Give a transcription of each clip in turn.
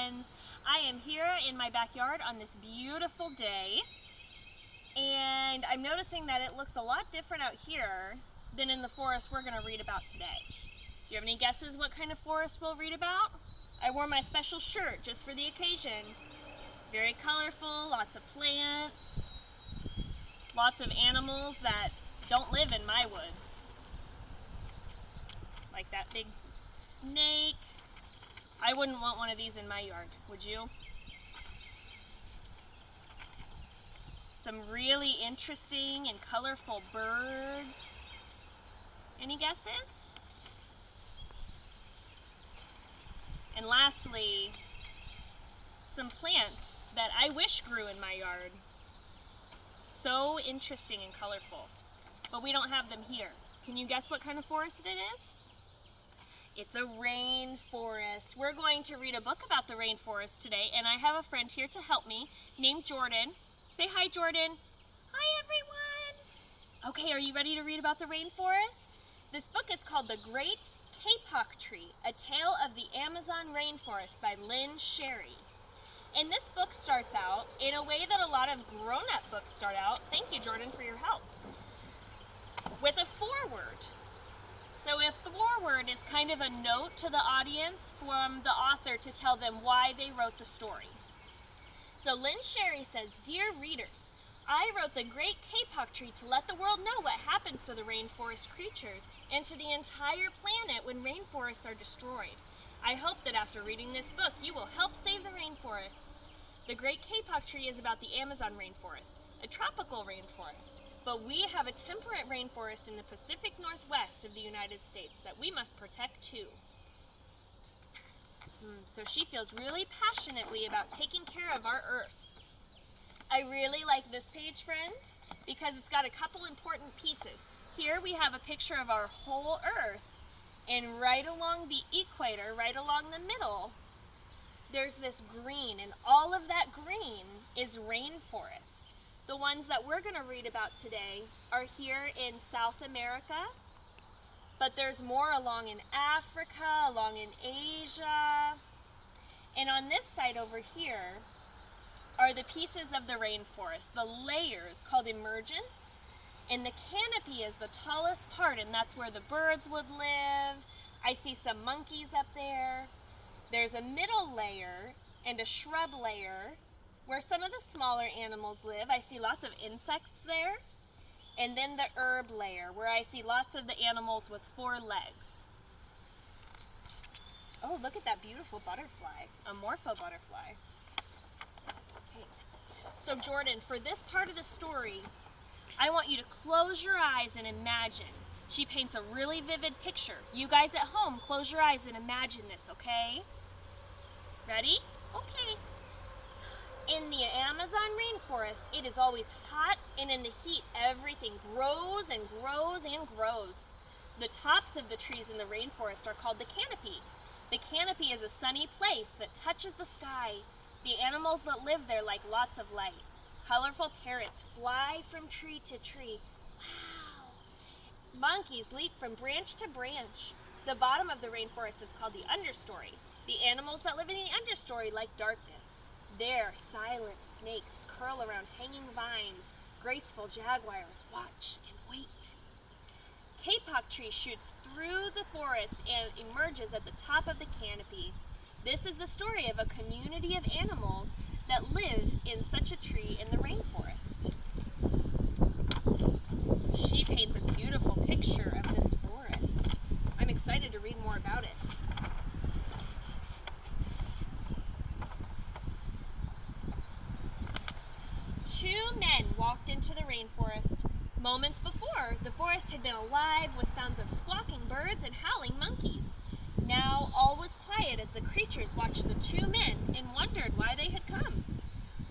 friends. I am here in my backyard on this beautiful day, and I'm noticing that it looks a lot different out here than in the forest we're going to read about today. Do you have any guesses what kind of forest we'll read about? I wore my special shirt just for the occasion. Very colorful, lots of plants, lots of animals that don't live in my woods. Like that big snake. I wouldn't want one of these in my yard, would you? Some really interesting and colorful birds. Any guesses? And lastly, some plants that I wish grew in my yard. So interesting and colorful. But we don't have them here. Can you guess what kind of forest it is? It's a rainforest. We're going to read a book about the rainforest today, and I have a friend here to help me named Jordan. Say hi, Jordan. Hi, everyone. Okay, are you ready to read about the rainforest? This book is called The Great Kapok Tree, A Tale of the Amazon Rainforest by Lynn Sherry. And this book starts out in a way that a lot of grown-up books start out. Thank you, Jordan, for your help. With a foreword. So if the foreword is kind of a note to the audience from the author to tell them why they wrote the story. So Lynn Sherry says, "Dear readers, I wrote The Great Kapok Tree to let the world know what happens to the rainforest creatures and to the entire planet when rainforests are destroyed. I hope that after reading this book, you will help save the rainforests. The Great Kapok Tree is about the Amazon rainforest, a tropical rainforest. But we have a temperate rainforest in the Pacific Northwest of the United States that we must protect too." So she feels really passionately about taking care of our earth. I really like this page, friends, because it's got a couple important pieces. Here we have a picture of our whole earth, and right along the equator, right along the middle, there's this green, and all of that green is rainforest. The ones that we're going to read about today are here in South America, but there's more along in Africa, along in Asia, and on this side over here are the pieces of the rainforest, the layers called emergence, and the canopy is the tallest part, and that's where the birds would live. I see some monkeys up there. There's a middle layer and a shrub layer where some of the smaller animals live. I see lots of insects there. And then the herb layer, where I see lots of the animals with 4 legs. Oh, look at that beautiful butterfly, a morpho butterfly. Okay. So Jordan, for this part of the story, I want you to close your eyes and imagine. She paints a really vivid picture. You guys at home, close your eyes and imagine this, okay? Ready? Okay. In the Amazon rainforest, it is always hot, and in the heat, everything grows and grows and grows. The tops of the trees in the rainforest are called the canopy. The canopy is a sunny place that touches the sky. The animals that live there like lots of light. Colorful parrots fly from tree to tree. Wow! Monkeys leap from branch to branch. The bottom of the rainforest is called the understory. The animals that live in the understory like darkness. There, silent snakes curl around hanging vines. Graceful jaguars watch and wait. Kapok Tree shoots through the forest and emerges at the top of the canopy. This is the story of a community of animals that live in such a tree in the rainforest. She paints a beautiful picture of this forest. I'm excited to read more about it. Two men walked into the rainforest. Moments before, the forest had been alive with sounds of squawking birds and howling monkeys. Now all was quiet as the creatures watched the two men and wondered why they had come.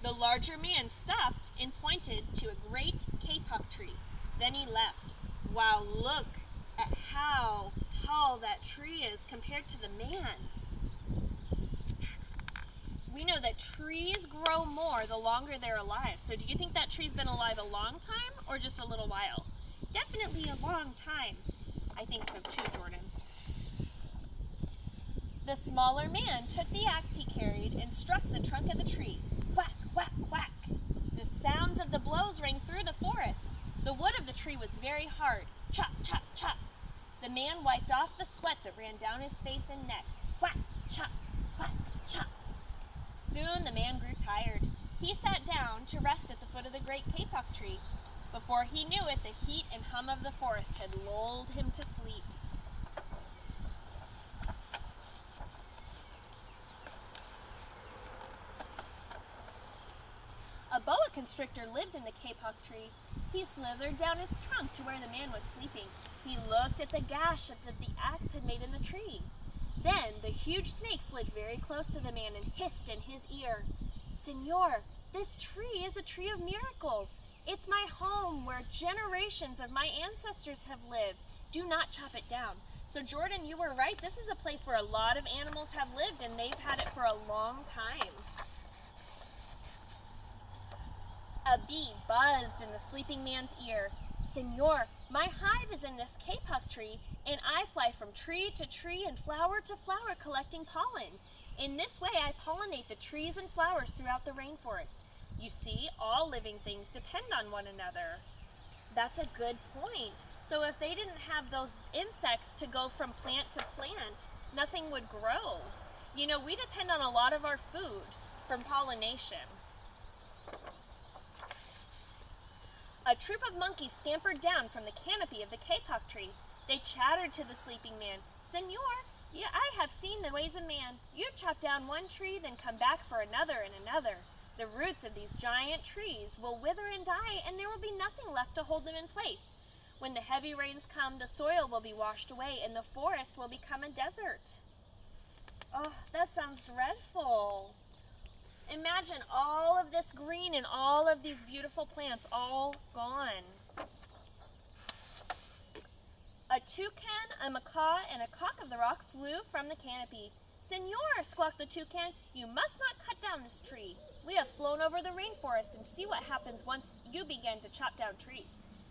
The larger man stopped and pointed to a great kapok tree. Then he left. Wow, look at how tall that tree is compared to the man. We know that trees grow more the longer they're alive. So do you think that tree's been alive a long time or just a little while? Definitely a long time. I think so too, Jordan. The smaller man took the axe he carried and struck the trunk of the tree. Whack, whack, whack. The sounds of the blows rang through the forest. The wood of the tree was very hard. Chop, chop, chop. The man wiped off the sweat that ran down his face and neck. Whack, chop, whack, chop. Soon the man grew tired. He sat down to rest at the foot of the great kapok tree. Before he knew it, the heat and hum of the forest had lulled him to sleep. A boa constrictor lived in the kapok tree. He slithered down its trunk to where the man was sleeping. He looked at the gash that the axe had made in the tree. Then the huge snake slid very close to the man and hissed in his ear, "Senor, this tree is a tree of miracles. It's my home where generations of my ancestors have lived. Do not chop it down." So Jordan, you were right. This is a place where a lot of animals have lived, and they've had it for a long time. A bee buzzed in the sleeping man's ear. "Senor, my hive is in this kapok tree, and I fly from tree to tree and flower to flower collecting pollen. In this way, I pollinate the trees and flowers throughout the rainforest. You see, all living things depend on one another." That's a good point. So if they didn't have those insects to go from plant to plant, nothing would grow. You know, we depend on a lot of our food from pollination. A troop of monkeys scampered down from the canopy of the kapok tree. They chattered to the sleeping man. "Senor, I have seen the ways of man. You've chopped down one tree, then come back for another and another. The roots of these giant trees will wither and die, and there will be nothing left to hold them in place. When the heavy rains come, the soil will be washed away, and the forest will become a desert." Oh, that sounds dreadful. Imagine all of this green and all of these beautiful plants all gone. A toucan, a macaw, and a cock of the rock flew from the canopy. "Senor," squawked the toucan, "you must not cut down this tree. We have flown over the rainforest and see what happens once you begin to chop down trees.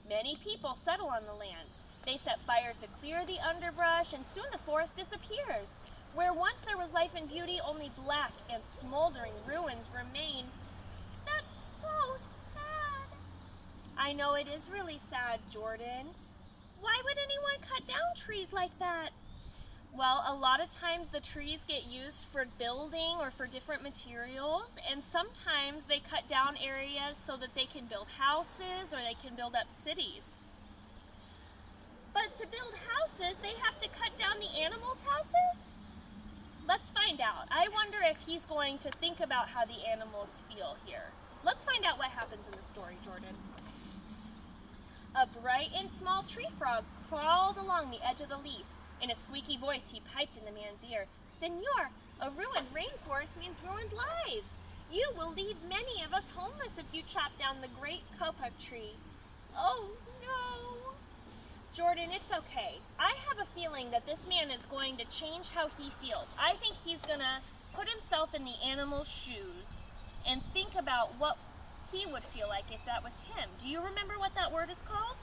Many people settle on the land. They set fires to clear the underbrush, and soon the forest disappears. Where once there was life and beauty, only black and smoldering ruins remain." That's so sad. I know, it is really sad, Jordan. Why would anyone cut down trees like that? Well, a lot of times the trees get used for building or for different materials, and sometimes they cut down areas so that they can build houses or they can build up cities. But to build houses, they have to cut down the animals' houses? Let's find out. I wonder if he's going to think about how the animals feel here. Let's find out what happens in the story, Jordan. A bright and small tree frog crawled along the edge of the leaf. In a squeaky voice, he piped in the man's ear, "Senor, a ruined rainforest means ruined lives. You will leave many of us homeless if you chop down the great kapok tree." Oh no. Jordan, it's okay. I have a feeling that this man is going to change how he feels. I think he's going to put himself in the animal's shoes and think about what he would feel like if that was him. Do you remember what that word is called?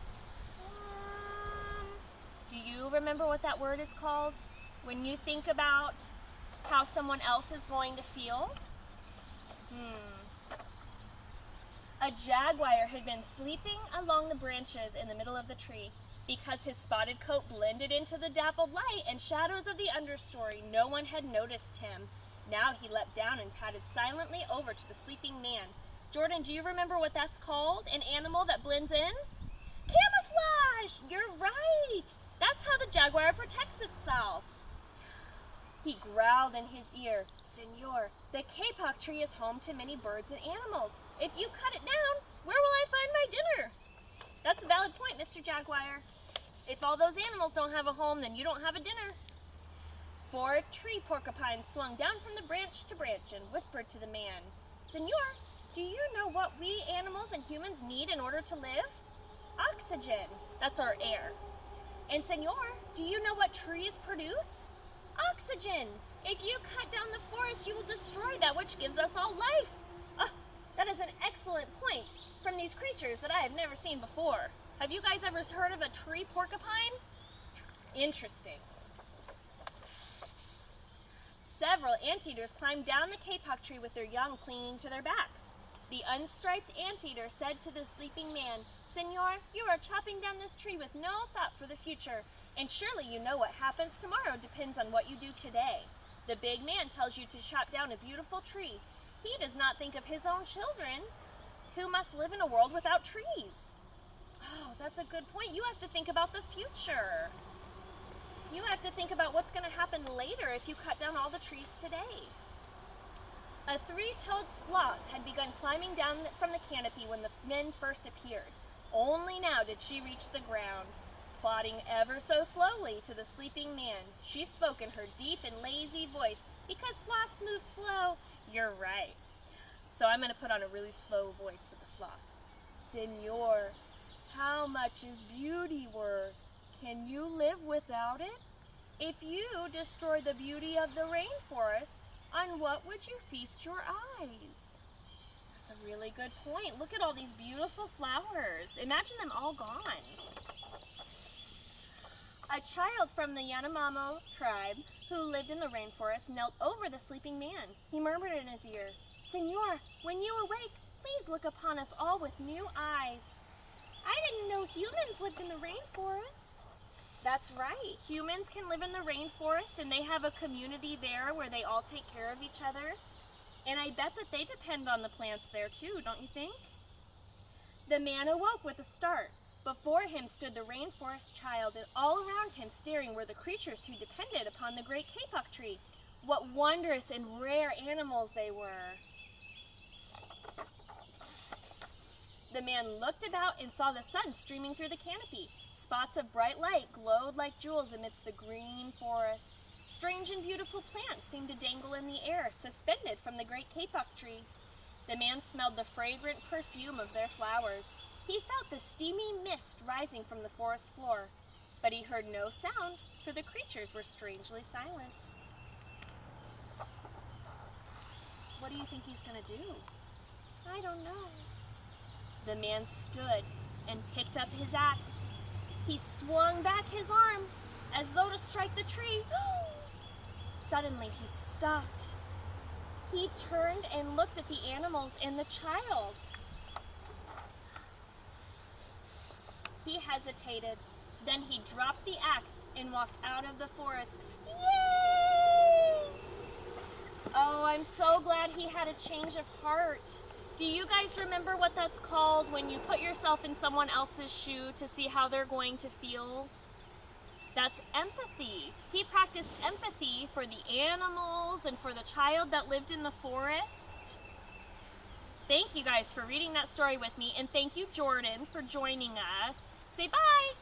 Do you remember what that word is called? When you think about how someone else is going to feel? A jaguar had been sleeping along the branches in the middle of the tree. Because his spotted coat blended into the dappled light and shadows of the understory, no one had noticed him. Now he leapt down and padded silently over to the sleeping man. Jordan, do you remember what that's called? An animal that blends in? Camouflage! You're right! That's how the jaguar protects itself. He growled in his ear, "Senor, the kapok tree is home to many birds and animals. If you cut it down, where will I find my dinner?" That's a valid point, Mr. Jaguar. If all those animals don't have a home, then you don't have a dinner. 4 tree porcupines swung down from the branch to branch and whispered to the man, "Senor, do you know what we animals and humans need in order to live? Oxygen. That's our air. And senor, do you know what trees produce? Oxygen. If you cut down the forest, you will destroy that which gives us all life." Oh, that is an excellent point from these creatures that I have never seen before. Have you guys ever heard of a tree porcupine? Interesting. Several anteaters climbed down the kapok tree with their young clinging to their backs. The unstriped anteater said to the sleeping man, "Senor, you are chopping down this tree with no thought for the future, and surely you know what happens tomorrow depends on what you do today. The big man tells you to chop down a beautiful tree. He does not think of his own children, who must live in a world without trees." Oh, that's a good point. You have to think about the future. You have to think about what's going to happen later if you cut down all the trees today. A three-toed sloth had begun climbing down from the canopy when the men first appeared. Only now did she reach the ground. Plodding ever so slowly to the sleeping man, she spoke in her deep and lazy voice, "Because sloths move slow." You're right. So I'm going to put on a really slow voice for the sloth. "Senor, how much is beauty worth? Can you live without it? If you destroy the beauty of the rainforest, on what would you feast your eyes?" That's a really good point. Look at all these beautiful flowers. Imagine them all gone. A child from the Yanomamo tribe who lived in the rainforest knelt over the sleeping man. He murmured in his ear, "Senor, when you awake, please look upon us all with new eyes." I didn't know humans lived in the rainforest. That's right. Humans can live in the rainforest, and they have a community there where they all take care of each other. And I bet that they depend on the plants there too, don't you think? The man awoke with a start. Before him stood the rainforest child, and all around him staring were the creatures who depended upon the great kapok tree. What wondrous and rare animals they were. The man looked about and saw the sun streaming through the canopy. Spots of bright light glowed like jewels amidst the green forest. Strange and beautiful plants seemed to dangle in the air, suspended from the great kapok tree. The man smelled the fragrant perfume of their flowers. He felt the steamy mist rising from the forest floor, but he heard no sound, for the creatures were strangely silent. What do you think he's going to do? I don't know. The man stood and picked up his axe. He swung back his arm as though to strike the tree. Suddenly he stopped. He turned and looked at the animals and the child. He hesitated. Then he dropped the axe and walked out of the forest. Yay! Oh, I'm so glad he had a change of heart. Do you guys remember what that's called when you put yourself in someone else's shoe to see how they're going to feel? That's empathy. He practiced empathy for the animals and for the child that lived in the forest. Thank you guys for reading that story with me, and thank you, Jordan, for joining us. Say bye!